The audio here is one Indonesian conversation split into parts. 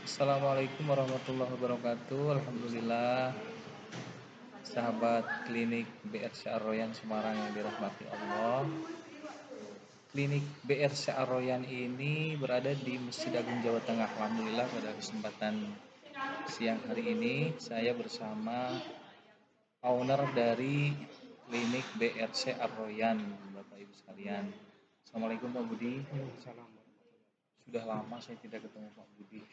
Assalamualaikum warahmatullahi wabarakatuh. Alhamdulillah, sahabat klinik BRC Arroyan Semarang yang dirahmati Allah. Klinik BRC Arroyan ini berada di Masjid Agung Jawa Tengah. Alhamdulillah pada kesempatan siang hari ini saya bersama owner dari klinik BRC Arroyan, Bapak Ibu sekalian. Assalamualaikum Pak Budi. Sudah lama saya tidak ketemu Pak Budi.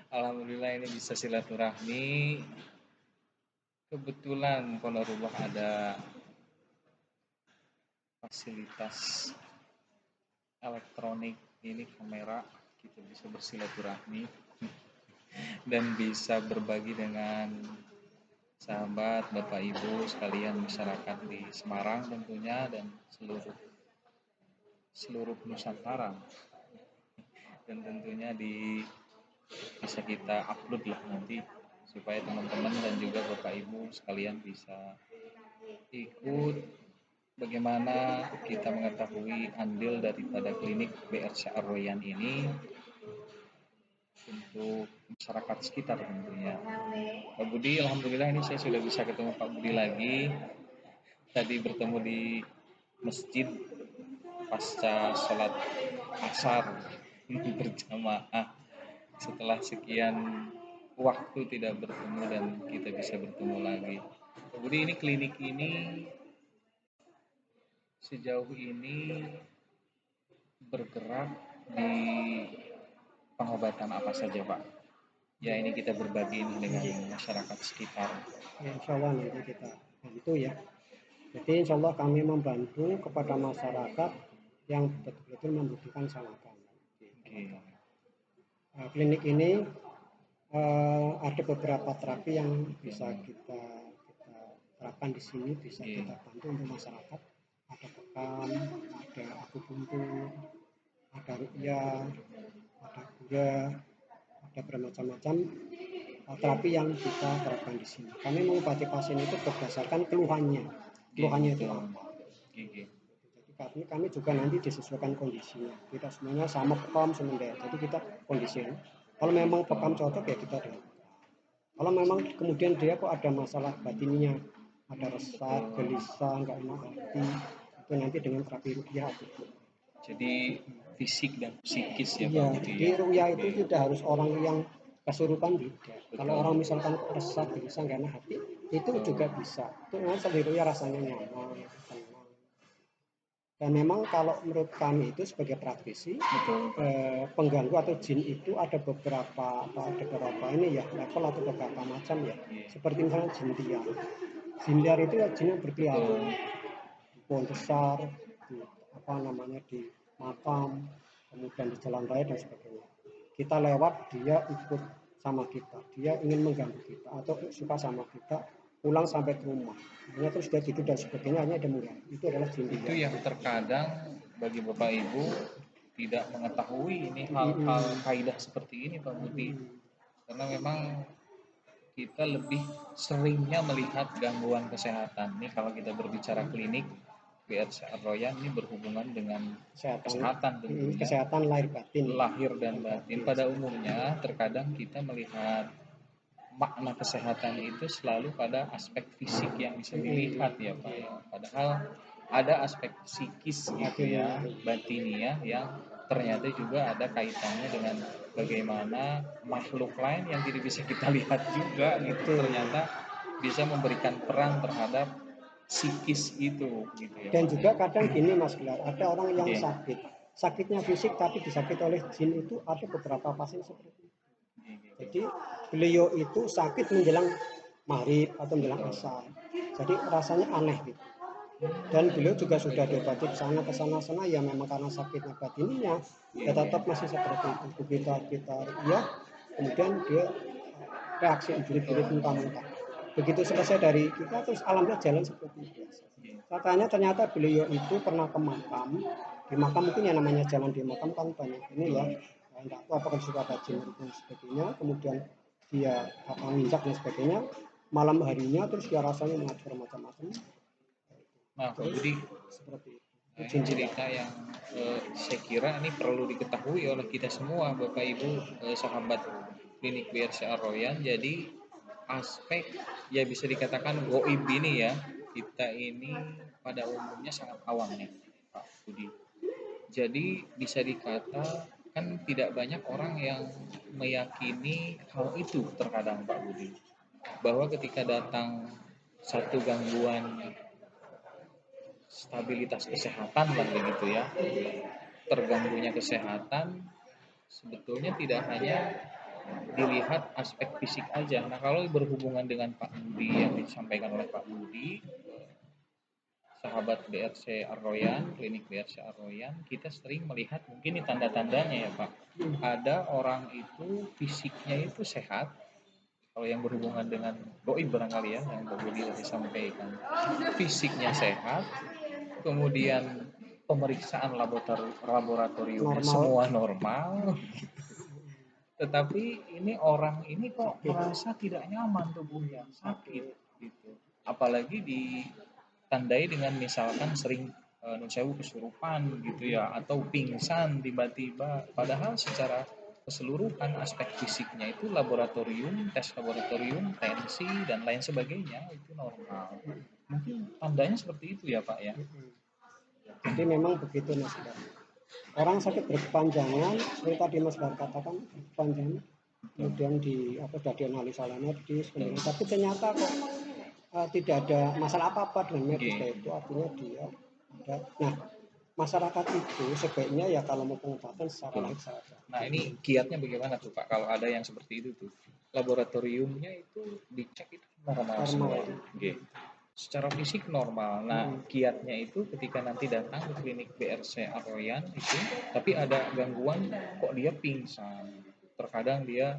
Alhamdulillah ini bisa silaturahmi. Kebetulan Kodarullah ada fasilitas elektronik ini, kamera, kita bisa bersilaturahmi dan bisa berbagi dengan sahabat Bapak Ibu sekalian masyarakat di Semarang tentunya dan seluruh Nusantara, dan tentunya bisa kita upload lah nanti supaya teman-teman dan juga Bapak Ibu sekalian bisa ikut bagaimana kita mengetahui andil daripada klinik BRC Arroyan ini untuk masyarakat sekitar tentunya. Pak Budi, alhamdulillah ini saya sudah bisa ketemu Pak Budi lagi. Tadi bertemu di masjid pasca sholat asar berjamaah. Setelah sekian waktu tidak bertemu dan kita bisa bertemu lagi. Pak Budi, ini klinik ini sejauh ini bergerak di pengobatan apa saja Pak? Ya ini kita berbagi ini dengan masyarakat sekitar. Ya, insya Allah nanti kita bantu ya. Jadi insya Allah kami membantu kepada masyarakat yang betul-betul membutuhkan sama kami. Okay. Klinik ini ada beberapa terapi yang bisa kita terapkan di sini, bisa kita bantu untuk masyarakat. Ada bekam, ada akupuntur, ada ruqyah, ada gula, ada bermacam-macam terapi yang kita terapkan di sini. Kami mengobati pasien itu berdasarkan keluhannya itu apa. Jadi kami juga nanti disesuaikan kondisinya. Tidak semuanya sama bekam semuanya. Jadi kita kondisi. Kalau memang bekam cocok ya kita dengan bekam. Kalau memang kemudian dia kok ada masalah batinnya, ada resah, gelisah, nggak enak hati, itu nanti dengan terapi ruqyah itu. Jadi fisik dan psikis ya Iya, Pak. jadi ruqyah itu tidak harus orang yang kesurupan tidak. Kalau orang misalkan resah, gelisah, nggak enak hati, itu juga bisa. Itu memang sambil ruqyah rasanya nyaman, tenang. Dan memang kalau menurut kami itu sebagai praktisi, pengganggu atau jin itu ada beberapa ini ya level atau beberapa macam ya. Seperti misalnya jin liar. Jin liar itu ya jin yang berkeliaran di pohon besar, di di makam, kemudian di jalan raya dan sebagainya. Kita lewat, dia ikut sama kita, dia ingin mengganggu kita atau suka sama kita, pulang sampai ke rumah. Hanya terus dia tidur dan sebagainya, hanya dia mengganggu. Itu adalah jin liar. Itu yang terkadang bagi Bapak Ibu tidak mengetahui ini hal-hal kaidah seperti ini Pak Budi. Karena memang kita lebih seringnya melihat gangguan kesehatan. Ini kalau kita berbicara klinik BRC Arroyan ini berhubungan dengan kesehatan tentunya. Kesehatan lahir batin. Lahir dan batin. Pada umumnya terkadang kita melihat makna kesehatan itu selalu pada aspek fisik yang bisa dilihat ya Pak ya. Padahal ada aspek psikis gitu ya, batinia yang ternyata juga ada kaitannya dengan bagaimana makhluk lain yang tidak bisa kita lihat juga gitu ternyata bisa memberikan peran terhadap psikis itu gitu ya. Dan juga kadang gini Mas Gelar, ada orang yang sakitnya fisik tapi disakiti oleh jin, itu ada beberapa pasien seperti itu. Jadi beliau itu sakit menjelang maghrib atau menjelang asar, jadi rasanya aneh gitu. Dan beliau juga sudah diobati ke sana ya memang karena sakitnya batinnya ya tetap masih seperti itu. Kita ya kemudian dia reaksi jerit-jerit muntah-muntah. Begitu selesai dari kita terus alhamdulillah jalan seperti biasa. Katanya ternyata beliau itu pernah ke makam, di makam mungkin yang namanya jalan di makam kan banyak ini ya, enggak tahu apakah sudah ada jin dan sebagainya, kemudian dia nginjak dan sebagainya, malam harinya terus dia rasanya macam-macam. Nah, jadi seperti itu. Nah, ini Izin cerita yang saya kira ini perlu diketahui oleh kita semua, Bapak Ibu, sahabat klinik BRCA Royan. Jadi aspek ya bisa dikatakan goib ini ya, kita ini pada umumnya sangat awam ya, Pak Budi. Jadi bisa dikatakan tidak banyak orang yang meyakini hal itu terkadang, Pak Budi, bahwa ketika datang satu gangguan stabilitas kesehatan lah begitu ya, terganggunya kesehatan sebetulnya tidak hanya dilihat aspek fisik aja. Nah, kalau berhubungan dengan Pak Budi yang disampaikan oleh Pak Budi, sahabat BRC Arroyan, klinik BRC Arroyan, kita sering melihat mungkin ini tanda-tandanya ya Pak. Ada orang itu fisiknya itu sehat, kalau yang berhubungan dengan doi barangkali ya, yang Pak Budi tadi sampaikan. Fisiknya sehat, kemudian pemeriksaan laboratoriumnya normal. semua normal, tetapi ini orang ini kok Sakit. merasa tidak nyaman tubuhnya, sakit gitu. Apalagi ditandai dengan misalkan sering nun sewu kesurupan gitu ya, atau pingsan tiba-tiba, padahal secara keseluruhan aspek fisiknya itu laboratorium, tes laboratorium, tensi dan lain sebagainya itu normal. Mungkin tandanya seperti itu ya Pak ya. Jadi memang begitu Mas Bar. Orang sakit berkepanjangan, seperti tadi Mas Bar katakan berkepanjangan, kemudian sudah dianalisa oleh medis, kemudian tapi ternyata kok tidak ada masalah apa-apa dengan medis kayak itu, artinya dia ada. Nah, masyarakat itu sebaiknya ya kalau mau pengobatan secara lain saja. Nah, ini kiatnya bagaimana tuh Pak kalau ada yang seperti itu tuh? Laboratoriumnya itu dicek itu normal semua. Secara fisik normal. Nah, kiatnya itu ketika nanti datang ke klinik BRC Arroyan itu, tapi ada gangguan kok dia pingsan. Terkadang dia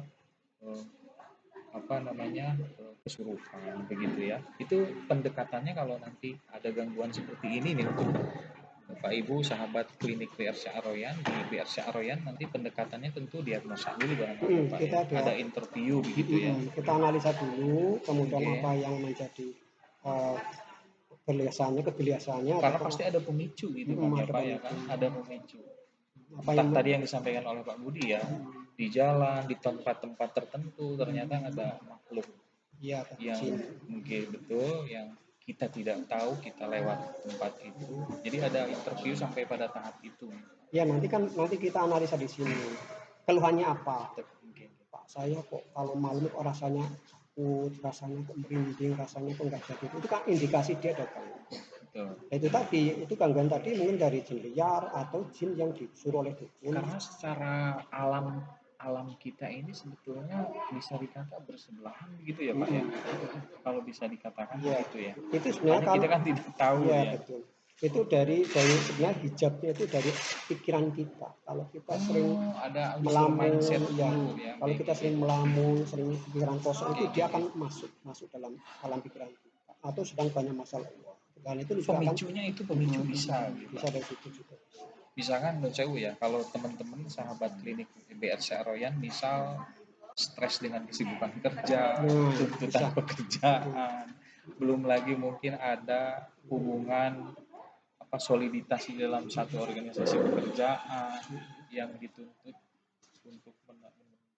kesurupan begitu ya. Itu pendekatannya kalau nanti ada gangguan seperti ini nih untuk Bapak Ibu sahabat klinik BRC Arroyan, di BRC Arroyan nanti pendekatannya tentu diagnosa dulu barangkali Pak kita ya. Ada interview begitu ya. Kita analisa dulu, kemudian apa yang menjadi kegelisahannya karena pasti ada pemicu gitu kan ya Pak ya kan, ada pemicu. Entah tadi yang disampaikan oleh Pak Budi ya, di jalan, di tempat-tempat tertentu ternyata ada makhluk yang mungkin betul yang kita tidak tahu, kita lewat tempat itu. Jadi ada interview sampai pada tahap itu. Ya nanti kita analisa di sini. Keluhannya apa? Pak, saya kok kalau malam kok rasanya takut, rasanya kok merinding, rasanya kok nggak jadi. Itu kan indikasi dia datang. Nah, itu tadi, itu gangguan tadi mungkin dari jin liar atau jin yang disuruh oleh dukun. Karena secara alam kita ini sebetulnya bisa dikata bersebelahan gitu ya Pak ya. Kalau bisa dikatakan begitu ya. Itu sebenarnya kita kan tidak tahu ya. Betul. Itu dari sebenarnya hijabnya itu dari pikiran kita. Kalau kita sering ada melamun ya, kalau kita sering melamun, sering pikiran kosong itu dia akan masuk dalam alam pikiran kita. Atau sedang banyak masalah. Dan itu pemicunya itu pemicu bisa bisa dari situ juga. Misalkan menurut saya ya, kalau teman-teman sahabat klinik BRC Arroyan misal stres dengan kesibukan kerja, tuntutan pekerjaan, belum lagi mungkin ada hubungan soliditas di dalam satu organisasi pekerjaan yang dituntut untuk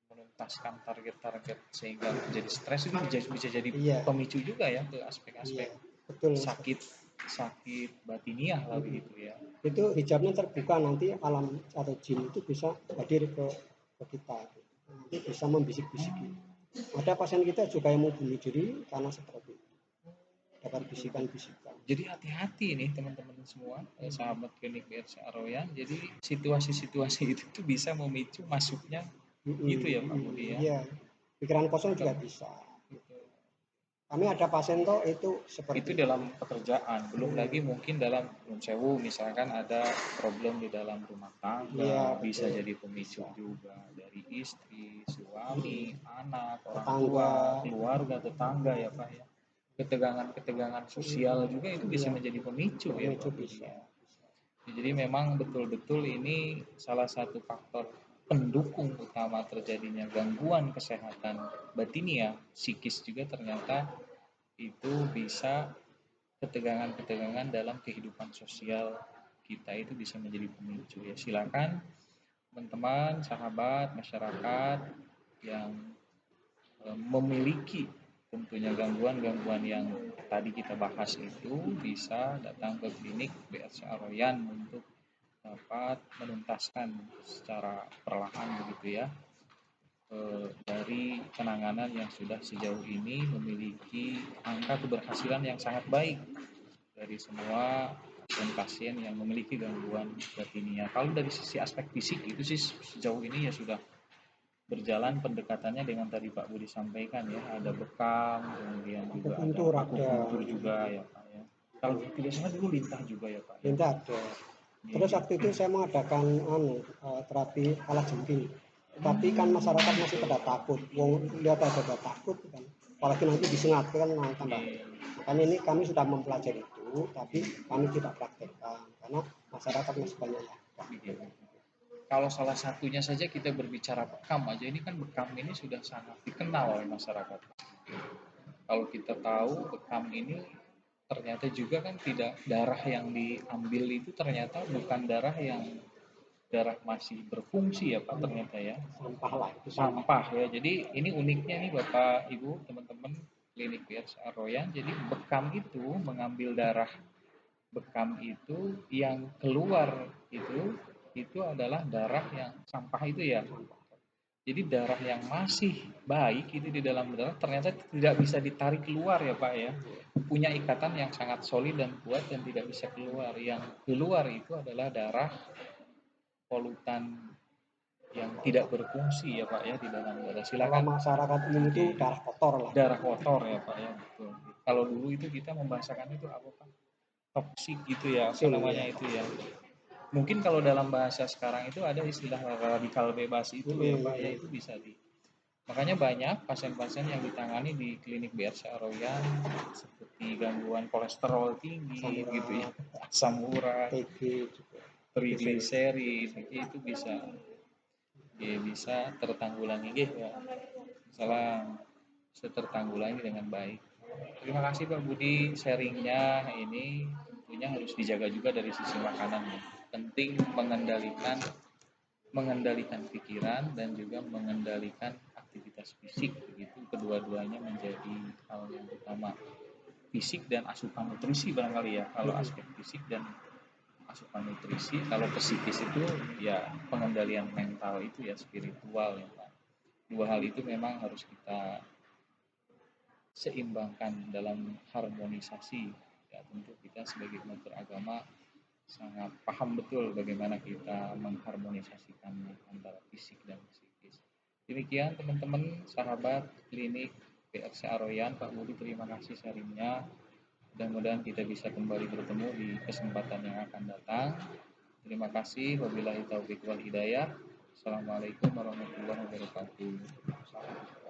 menuntaskan target-target sehingga menjadi stres, itu bisa jadi pemicu juga ya ke aspek-aspek sakit batiniah lah begitu ya. Itu hijabnya terbuka, nanti alam atau jin itu bisa hadir ke kita, nanti bisa membisik-bisik. Ada pasien kita juga yang mau bunuh diri karena seperti itu, dapat bisikan-bisikan. Jadi hati-hati nih teman-teman semua, sahabat klinik BRC Arroyan. Jadi situasi-situasi itu tuh bisa memicu masuknya gitu ya Pak Budi ya. Iya, pikiran kosong juga bisa. Kami ada pasien toh itu seperti itu dalam pekerjaan, belum lagi mungkin dalam sewu misalkan ada problem di dalam rumah tangga, bisa jadi pemicu juga dari istri, suami, anak, orang tua, keluarga, tetangga ya Pak ya. Ketegangan sosial juga itu bisa menjadi pemicu ya Pak Budi ya. Jadi memang betul-betul ini salah satu faktor pendukung utama terjadinya gangguan kesehatan batiniah, psikis juga ternyata itu bisa ketegangan-ketegangan dalam kehidupan sosial kita itu bisa menjadi pemicu ya. Silakan teman-teman, sahabat, masyarakat yang memiliki tentunya gangguan-gangguan yang tadi kita bahas itu bisa datang ke klinik BRCA Royan untuk dapat menuntaskan secara perlahan begitu ya dari penanganan yang sudah sejauh ini memiliki angka keberhasilan yang sangat baik dari semua pasien yang memiliki gangguan leukemia. Kalau dari sisi aspek fisik itu sih sejauh ini ya sudah berjalan pendekatannya dengan tadi Pak Budi sampaikan ya, ada bekam, kemudian juga ada akupuntur juga ya Pak ya. Kalau tidak salah dulu lintah juga ya Pak. Lintah ada. Terus waktu itu saya mengadakan terapi kalah jengking. Tapi kan masyarakat masih pada takut. Wong lihat ada takut kan. Apalagi nanti disengat kan tambah. Kan ini kami sudah mempelajari itu, tapi kami tidak praktekkan karena masyarakat masih banyak ya. Kalau salah satunya saja kita berbicara bekam aja, ini kan bekam ini sudah sangat dikenal oleh masyarakat. Kalau kita tahu bekam ini ternyata juga kan tidak, darah yang diambil itu ternyata bukan darah masih berfungsi ya Pak ternyata ya. Sampah lah. Sampah ya. Jadi ini uniknya nih Bapak Ibu teman-teman klinik BRCA Royan. Jadi bekam itu mengambil darah bekam itu yang keluar itu adalah darah yang sampah itu ya. Jadi darah yang masih baik itu di dalam darah ternyata tidak bisa ditarik keluar ya Pak ya. Punya ikatan yang sangat solid dan kuat dan tidak bisa keluar. Yang keluar itu adalah darah polutan yang tidak berfungsi ya Pak ya di dalam darah. Silakan. Kalau masyarakat umum itu darah kotor lah. Darah kotor ya Pak ya betul. Kalau dulu itu kita membahasakan itu apa Pak? Toksik gitu ya, apa namanya itu ya. Mungkin kalau dalam bahasa sekarang itu ada istilah radikal bebas itu ya Pak ya, itu bisa makanya banyak pasien-pasien yang ditangani di klinik BRCA Royan seperti gangguan kolesterol tinggi gitu ya, asam urat, trigliserid itu bisa tertanggulangi ya. Salam bisa tertanggulangi dengan baik. Terima kasih Pak Budi sharingnya ini tentunya harus dijaga juga dari sisi makanan ya. Penting mengendalikan pikiran dan juga mengendalikan aktivitas fisik begitu kedua-duanya menjadi hal yang utama. Fisik dan asupan nutrisi barangkali ya. Kalau aspek fisik dan asupan nutrisi, kalau psikis itu ya pengendalian mental itu ya spiritual ya Pak. Dua hal itu memang harus kita seimbangkan dalam harmonisasi ya. Tentu kita sebagai umat beragama sangat paham betul bagaimana kita mengharmonisasikan antara fisik dan psikis. Demikian teman-teman sahabat klinik BRCA Royan, Pak Budi terima kasih sharingnya. Mudah-mudahan kita bisa kembali bertemu di kesempatan yang akan datang. Terima kasih. Wabillahi taufiq wal hidayah. Assalamualaikum warahmatullahi wabarakatuh.